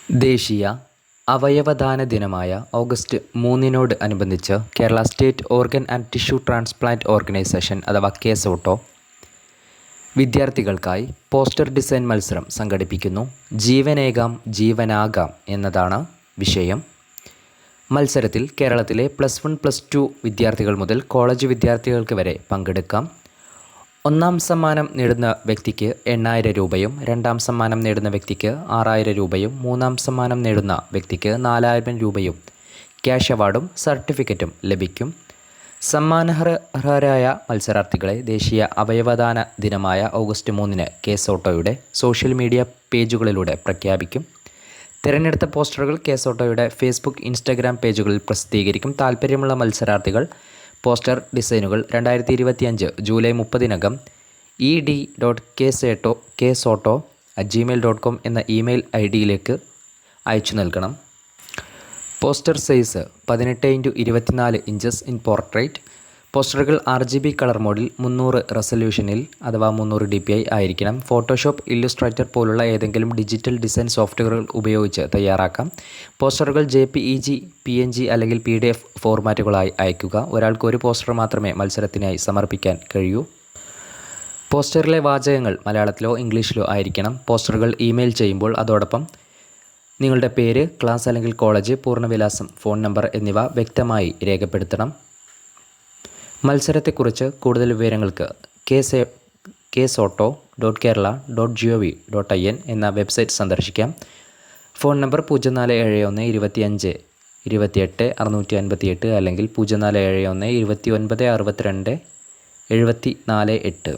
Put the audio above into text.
ദേശീയ അവയവദാന ദിനമായ ഓഗസ്റ്റ് 3-നോട് അനുബന്ധിച്ച് Kerala state organ and tissue transplant organisation അഥവാ കേസോട്ടോ വിദ്യാർത്ഥികൾക്കായി പോസ്റ്റർ ഡിസൈൻ മത്സരം സംഘടിപ്പിക്കുന്നു. ജീവനേകാം ജീവനാകാം എന്നതാണ് വിഷയം. മത്സരത്തിൽ കേരളത്തിലെ +1, +2 വിദ്യാർത്ഥികൾ മുതൽ കോളേജ് വിദ്യാർത്ഥികൾക്ക് വരെ പങ്കെടുക്കാം. ഒന്നാം സമ്മാനം നേടുന്ന വ്യക്തിക്ക് 8000 രൂപയും, രണ്ടാം സമ്മാനം നേടുന്ന വ്യക്തിക്ക് 6000 രൂപയും, മൂന്നാം സമ്മാനം നേടുന്ന വ്യക്തിക്ക് 4000 രൂപയും ക്യാഷ് അവാർഡും സർട്ടിഫിക്കറ്റും ലഭിക്കും. സമ്മാനാർഹരായ മത്സരാർത്ഥികളെ ദേശീയ അവയവദാന ദിനമായ ഓഗസ്റ്റ് 3-ന് കേസോട്ടോയുടെ സോഷ്യൽ മീഡിയ പേജുകളിലൂടെ പ്രഖ്യാപിക്കും. തിരഞ്ഞെടുത്ത പോസ്റ്ററുകൾ കേസോട്ടോയുടെ ഫേസ്ബുക്ക്, ഇൻസ്റ്റഗ്രാം പേജുകളിൽ പ്രസിദ്ധീകരിക്കും. താൽപ്പര്യമുള്ള മത്സരാർത്ഥികൾ പോസ്റ്റർ ഡിസൈനുകൾ 2025 ജൂലൈ 30-നകം ed.kesoto@gmail.com എന്ന ഇമെയിൽ ഐഡിയിലേക്ക് അയച്ചു നൽകണം. Poster size 18x24 inches in portrait. പോസ്റ്ററുകൾ RGB കളർ മോഡിൽ 300 റെസൊല്യൂഷനിൽ അഥവാ 300 dpi ആയിരിക്കണം. ഫോട്ടോഷോപ്പ്, ഇല്ലുസ്ട്രേറ്റർ പോലുള്ള ഏതെങ്കിലും ഡിജിറ്റൽ ഡിസൈൻ സോഫ്റ്റ്വെയറുകൾ ഉപയോഗിച്ച് തയ്യാറാക്കാം. പോസ്റ്ററുകൾ JPEG, PNG അല്ലെങ്കിൽ PDF ഫോർമാറ്റുകളായി അയയ്ക്കുക. ഒരാൾക്ക് ഒരു പോസ്റ്റർ മാത്രമേ മത്സരത്തിനായി സമർപ്പിക്കാൻ കഴിയൂ. പോസ്റ്ററിലെ വാചകങ്ങൾ മലയാളത്തിലോ ഇംഗ്ലീഷിലോ ആയിരിക്കണം. പോസ്റ്ററുകൾ ഇമെയിൽ ചെയ്യുമ്പോൾ അതോടൊപ്പം നിങ്ങളുടെ പേര്, ക്ലാസ് അല്ലെങ്കിൽ കോളേജ്, പൂർണ്ണവിലാസം, ഫോൺ നമ്പർ എന്നിവ വ്യക്തമായി രേഖപ്പെടുത്തണം. മത്സരത്തെക്കുറിച്ച് കൂടുതൽ വിവരങ്ങൾക്ക് kesoto.kerala.gov.in എന്ന വെബ്സൈറ്റ് സന്ദർശിക്കാം. ഫോൺ നമ്പർ 0471 25 28 658 അല്ലെങ്കിൽ 0471 29 62 74 8.